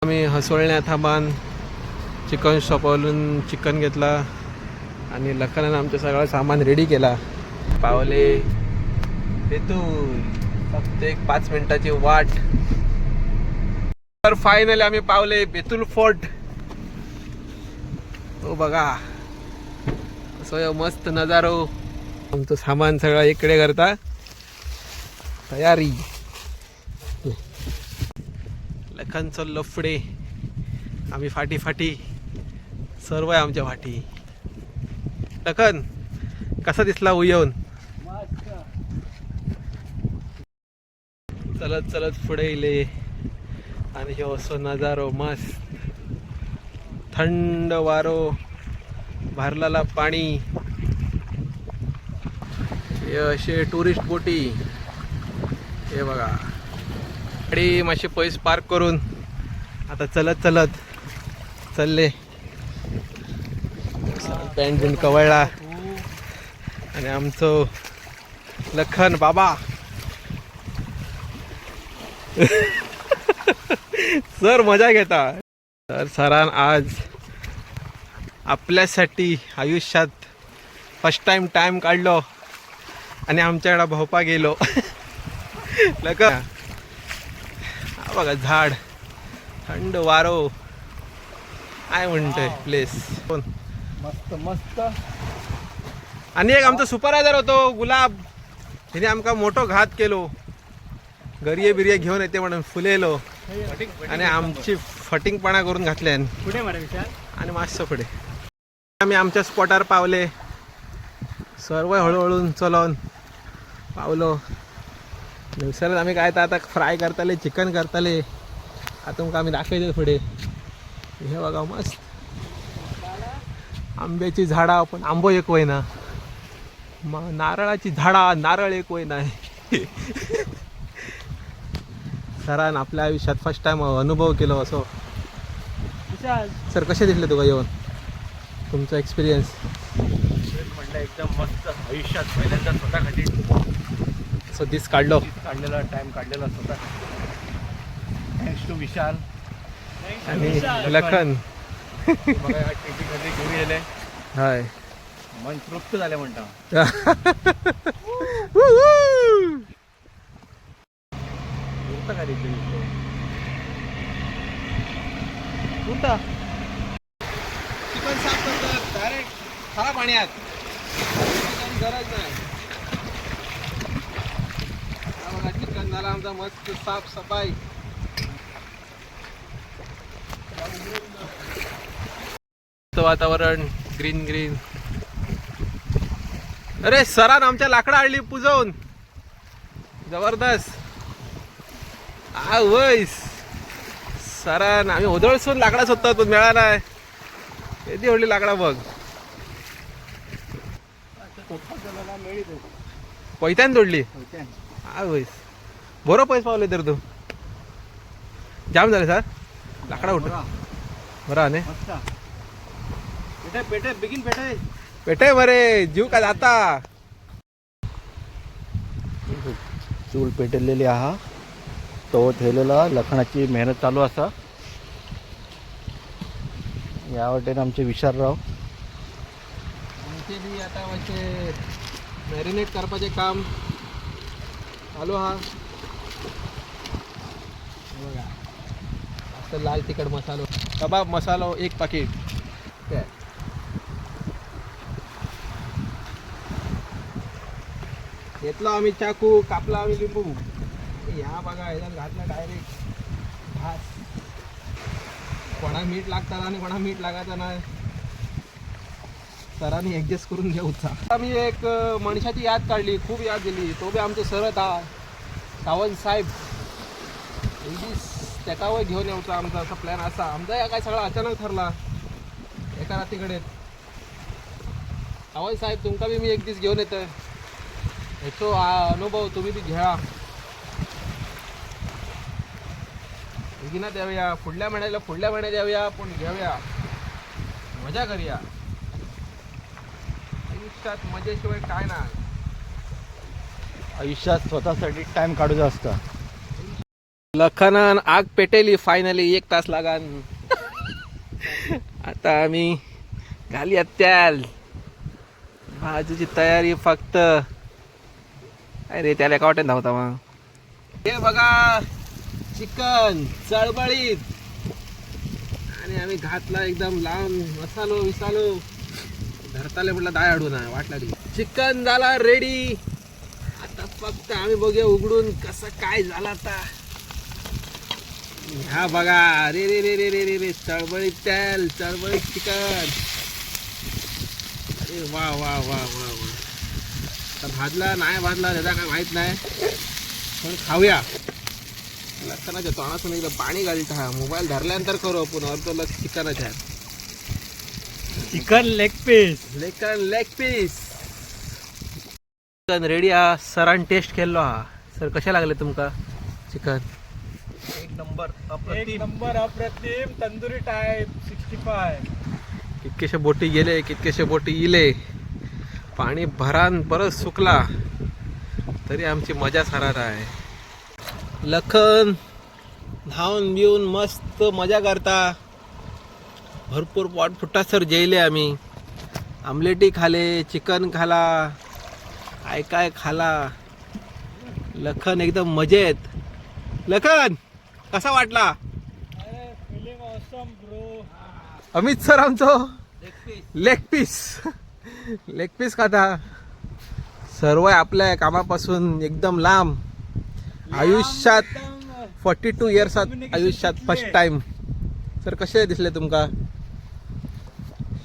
आम्ही हसवळण्या थांबान chicken शॉपवरून chicken घेतला आणि लखनानं आमचं सगळं सामान रेडी केला. पावले बेतूल, फक्त एक 5 मिनिटाची वाट. तर फायनली आम्ही पावले बेतूल फोर्ट. हो बघा असं मस्त नजारो. आमचं सामान सगळं इकडे करता तयारी. लखनचं लफडे आम्ही फाटी फाटी सर्व आहे आमच्या फाटी. लखन कसा दिसला येऊन? चलत चलत पुढे इले आणि हे असं नजारो मस्त. थंड वारो, भरलेला पाणी. हे असे टुरिस्ट बोटी. हे बघा गाडी मासे पैसे पार्क करून आता चलत चलत चालले. पॅन्ट बिंट कवळला आणि आमचं लखन बाबा सर मजा घेता. तर सरान आज आपल्यासाठी आयुष्यात फर्स्ट टाइम काढलो आणि आमच्याकडे भोपा गेलो. लखन बघा झाड, थंड वारो, काय म्हणतोय प्लेस मस्त मस्त. आणि एक आमचा सुपरवायझर होतो गुलाब, तिने आमका मोठो घात केलो. गरिये बिरिये घेऊन येते म्हणून फुलेलो आणि आमची फटिंगपणा करून घातल्यान पुढे आणि मस्त पुढे. आम्ही आमच्या स्पॉटावर पावले. सर्व हळूहळू चलवून पावलो. सर आम्ही काय तर आता फ्राय करताले, चिकन करताले. आता तुमका आम्ही दाखवायचे पुढे. हे बघा मस्त आंब्याची झाडा, पण आंबो एक वय ना. नारळाची झाडा, नारळ एक वय नाही. सरान आपल्या आयुष्यात फर्स्ट टाइम अनुभव केलो असो. सर कसे दिसले तुका येऊन, तुमचा एक्सपिरियन्स? म्हटलं एकदम मस्त. आयुष्यात पहिल्यांदा स्वतःसाठी सो दिस काढलो, काढलेला टाइम काढलेला स्वतः. थँक्स टू विशाल आणि लखन. बघा या टेपीमध्ये घेऊन गेले, हाय मन तृप्त झाले म्हणता. चिकन साफ करतात डायरेक्ट खरा पाण्यात, गरज नाही. बघा चिकन झाला आमचा मस्त साफ सफाई. वातावरण ग्रीन ग्रीन. अरे सरान आमच्या लाकडा आणली पुजवून, जबरदस्त. आ वैस सरान आम्ही उधळसून लाकडा शोधतो पण मिळाला. किती ओढली लाकडा बघ. पैत्यान तोडली. हा वैस बरो पैसे पावले तर तू जाम झाले सर. लाकडा उठ बरा ने पेटे बिगिन पेटे पेटे बरे जीव का जाता. चूल पेटलेली आहा तो ठेवलेला. लखनाची मेहनत चालू असा. या वाटेने आमचे विशालराव आमचे बी आता म्हणजे मॅरिनेट करपाचे काम चालू हा. बघा असं लाल तिखट मसालो, कबाब मसालो 1 पाकिट. घेतला आम्ही चाकू, कापला आम्ही लिंबू. ह्या बघा ह्याच्यात घातला डायरेक्ट भात. कोणा मीठ लागतात आणि कोणा मीठ लागायचं नाही. सरांनी ॲडजस्ट करून घेऊचा. आम्ही एक मनुष्याची याद काढली, खूप याद दिली. तो बी आमचे सरत हा सावंत साहेब. त्याका वय घेऊन यायचा आमचा असा प्लॅन असा. आमचा या काय सगळा अचानक ठरला एका रात्रीकडे. सावंत साहेब तुमका बी मी एक दिवस घेऊन येतोय. ह्याचो अनुभव तुम्ही बी घ्या. ना द्याव्या पुढल्या महिन्यात द्याव्या, पण घेऊया, मजा करूया. आयुष्यात मजेशिवाय काय ना. आयुष्यात स्वतःसाठी टाइम काढूचा असता. लखनन आग पेटेली फायनली 1 तास लागान. आता आम्ही घाली त्याल भाजीची तयारी फक्त. अरे त्याला का वाटेल धावता मग. हे बघा चिकन चळबळीत आणि आम्ही घातला एकदम लांब मसालो विसालो धरताले म्हटलं दाय अडू ना वाटला ती. चिकन झाला रेडी. आता फक्त आम्ही बघूया उघडून कसं काय झाला आता. हा बघा रे रे रे रे रे रे रे चळबळीत तेल चळबळीत चिकन. अरे वा वा वा वा वा. आता भाजला नाही भाजला त्याचा काय माहित नाही पण खाऊया. लक्षणाच्या तोंडातून एकदा पाणी घालत. हा मोबाईल धरल्यानंतर करू आपण अर्ध लक्ष चिकनच आहे. Chicken leg piece. Leg piece chicken ready. हा सरान टेस्ट केलो. हा सर कशा लागले तुमका चिकन. एक नंबर अप्रतिम तंदुरी टाइप 65. कितकेशे बोटी गेले कितकेशे बोटी इले. पाणी भरान परत सुकला तरी आमची मजा सरार आहे. लखन धावून बिवून मस्त मजा करता. भरपूर पोट फुटा सर जेवले आम्ही. आमलेटी खाले चिकन खाला काय खाला. लखन एकदम मजेत. लखन कसा वाटला. Feeling awesome bro. Amit sir आमचं लेग पीस खाता. सर्व आपल्या कामापासून एकदम लांब आयुष्यात 42 इयर्सात आयुष्यात फर्स्ट टाइम. सर कसे दिसले तुमका.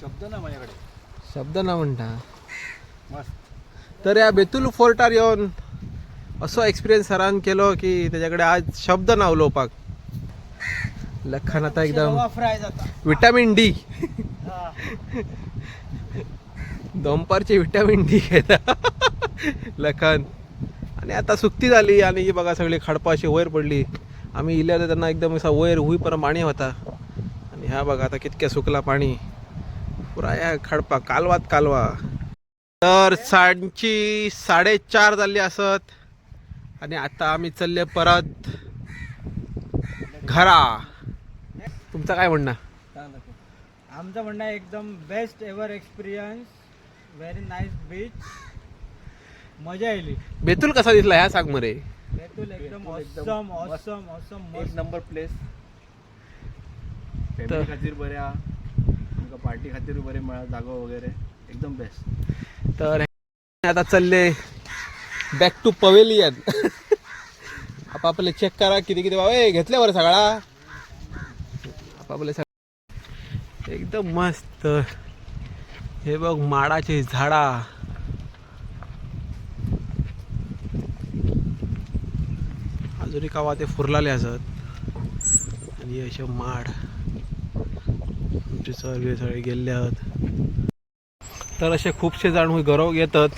शब्द ना माझ्याकडे. शब्द ना म्हणता. मस्त. तर या बेतुल फोर्टार येऊन असो एक्सपिरियन्स सरान केलो की त्याच्याकडे आज शब्द ना उलोवपाक. लखन आता एकदम विटॅमिन डी दोंपारची विटॅमिन डी घेता लखन. आणि आता सुट्टी झाली आणि ही बघा सगळी खडपा अशी वयर पडली. आम्ही इले होते त्यांना एकदम असा वयर होईपर्यंत पाणी होता आणि ह्या बघा आता कितक्या सुकला पाणी पुरा या खडपा कालवा. तर सांजची 4:30 झाली असत आणि आता आम्ही चालले परत घरा. तुमचं काय म्हणणं. आमचं म्हणणं एकदम best ever experience. Very nice beach. मजा आली. बेतुल कसा दिसला ह्या सांग मरे. बेतुल एकदम ऑसम ऑसम ऑसम एक नंबर प्लेस. फॅमिली खातीर बऱ्या आमकां पार्टी खातीर बरे मेळा जागो वगैरे एकदम बेस्ट. तर आता चालले बॅक टू पवेलियन. आपापले चेक करा किती बाबा घेतले बरं सगळा. आपापले एकदम मस्त. हे बघ माडाची झाडा. अजूनही कावा ते फुरलाले असत आणि असे माड आमचे सगळे गेले आहात. तर असे खूपसे जण गरव येतात.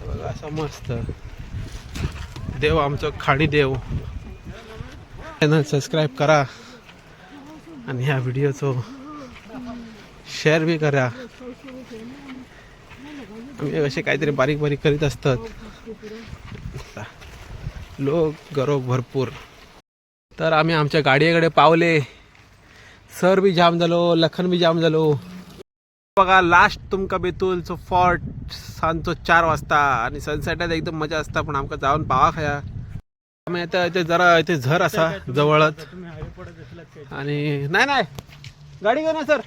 बघा असं मस्त देव आमचं खाडी देव. चॅनल सबस्क्राईब करा आणि ह्या व्हिडिओचं शेअर बी करा. आम्ही असे काहीतरी बारीक करीत असतात. लोक गरव भरपूर. तर आम्ही आमच्या गाडीकडे पावले. सर बी जाम झालो लखन बी जाम झालो. बघा लास्ट तुमका बेतुलचो फोर्ट सांजचो 4 वाजता आणि सनसेटात एकदम मजा असता पण आमका जाऊन पावा खाया. आम्ही आता इथे जरा इथे झर असा जवळच आणि नाही गाडी घेऊन सर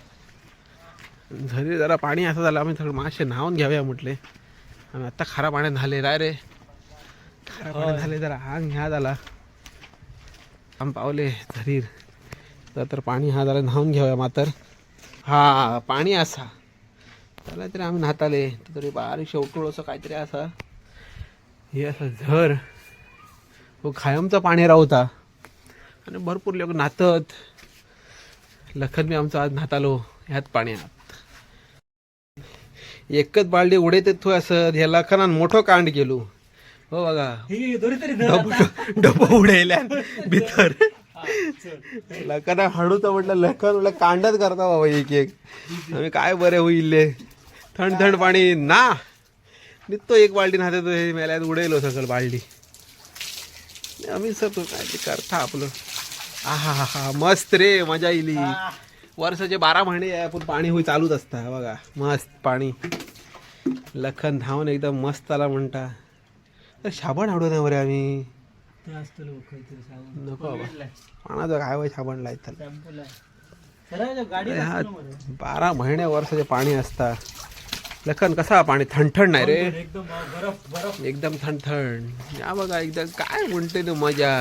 झरी जरा पाणी असं झालं. आम्ही थोडं मासे न्हावून घ्याव्या म्हटले. आम्ही आता खारा पाण्यात झाले राय रे. खारा पाण्यात झाले जरा अंग ह्या झाला. आम्ही पावले झरीर तर पाणी हा झाला न्हावून घ्याव्या मातर. हा पाणी असा त्याला तरी आम्ही न्हाताले तरी बारीक शेवटूळ असं काहीतरी असा हे असं झर व खायमचं पाणी राहता आणि भरपूर लोक न्हातात. लखन मी आमचं आज न्हातालो ह्यात पाण्यात. एकच बालडी उडेत थो असं ह्या लखनान मोठं कांड केलो. हो बघा डबो उडयल्या भितर. लखना हळूच म्हटलं लखन म्हटलं कांडच करता बाबा एक आम्ही काय बरे होईल. थंड पाणी ना निघतो एक बाल्टी नाहते तो हे मेल्यात उडेलो सगळं बाल्टी. आम्ही सर काय ते करता आपलं. आहा हा हा मस्त रे, मजा येईल. वर्षाचे 12 महिने आपण पाणी होई चालूच असता बघा. मस्त पाणी. लखन धावून एकदम मस्त आला म्हणता. तर साबण आवडू ना बरे आम्ही नको बाबा पाण्याचं काय वय साबण लायत 12 महिने वर्षाचे पाणी असता. लखन कसा पाणी थंडथंड नाही रे, एकदम थंडथंड. या बघा एकदम काय म्हणते तू मजा.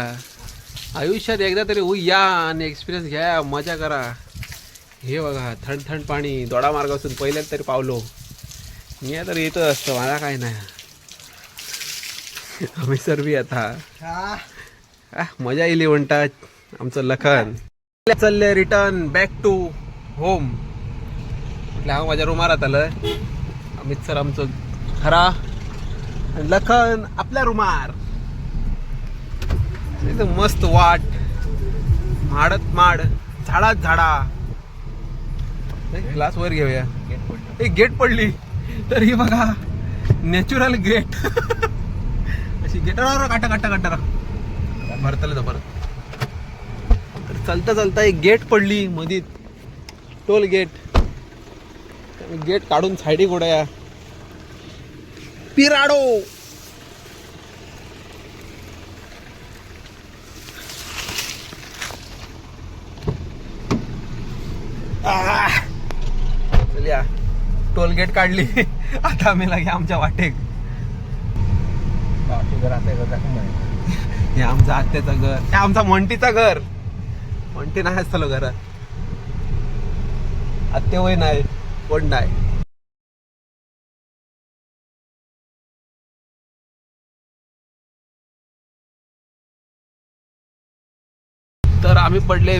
आयुष्यात एकदा तरी या आणि एक्सपिरियन्स घ्या, मजा करा. हे बघा थंड पाणी दोडा मार्ग असून पहिल्याच तरी पावलो मी. तर येतच असतं, मला काय नाही. आम्ही सर्वी आता मजा येईल म्हणतात आमचं लखन. चालले रिटर्न बॅक टू होम. म्हटलं हा माझ्या रूमात आलं. अमित सर आमचं खरा आणि लखन आपल्या रूमार. एकदम मस्त वाट, माडत माड, झाडात झाडा. ग्लास वर घेऊया. एक गेट पडली तर ही बघा नॅचरल गेट. अशी गेटावर काटा काटा काटा भरतलं तर परत. तर चालता चालता एक गेट पडली मध्ये, टोल गेट. गेट काढून साईडी गोड्या पिराडो. चल्या टोल गेट काढली. आता आम्ही लागे आमच्या वाटेक. हे आमचं आत्याचं घर, हे आमचा मंटीचं घर. मंटी नाही असतं घरात. आत्या वय नाही, कोण नाही. तर आम्ही पडले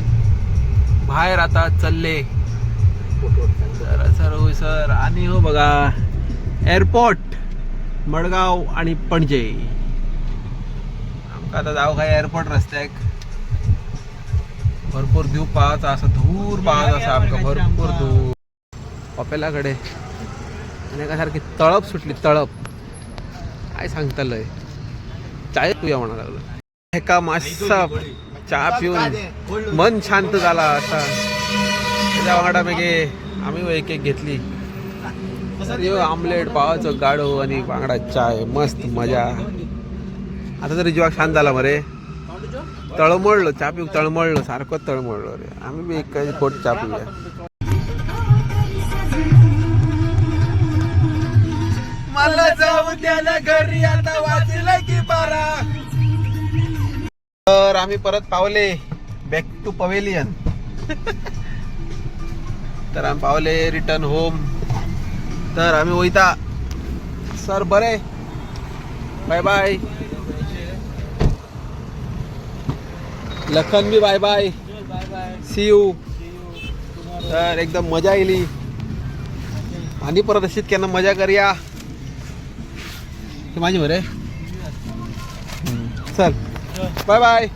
बाहेर, आता चालले सर होय सर. आणि हो बघा एअरपोर्ट मडगाव आणि पणजे. आमका आता जाऊ काय एअरपोर्ट रस्त्याक. भरपूर धूप पाहायचा, असं धूर पाहायचा असा आमका भरपूर धूर. पपेलाकडे आणि एकासारखी तळप सुटली, तळप. काय सांगतालय. चाय पिऊया म्हणा लागलं. एका मासा चहा पिऊन मन शांत झाला असा. त्याच्या वांगडापैकी आम्ही एक एक घेतली. आमलेट, पावाचं गाडो आणि बांगडा चाय. मस्त मजा. आता तरी जीवा शांत झाला मरे. तळमळलो चहा पिऊ, तळमळलो सारखं तळमळलो रे. आम्ही बी एक काही खोट चहा पिऊया. मला जाऊ द्या घरी, आता वाजला की 12. तर आम्ही परत पावले बॅक टू पवेलियन. तर आम्ही पावले रिटर्न होम. तर आम्ही वैता सर बरे, बाय बाय. लखन बी बाय बाय, सी यू. तर एकदम मजा येईल आणि परत अशीच केना मजा करूया. हे माझी बरे. चल बाय बाय.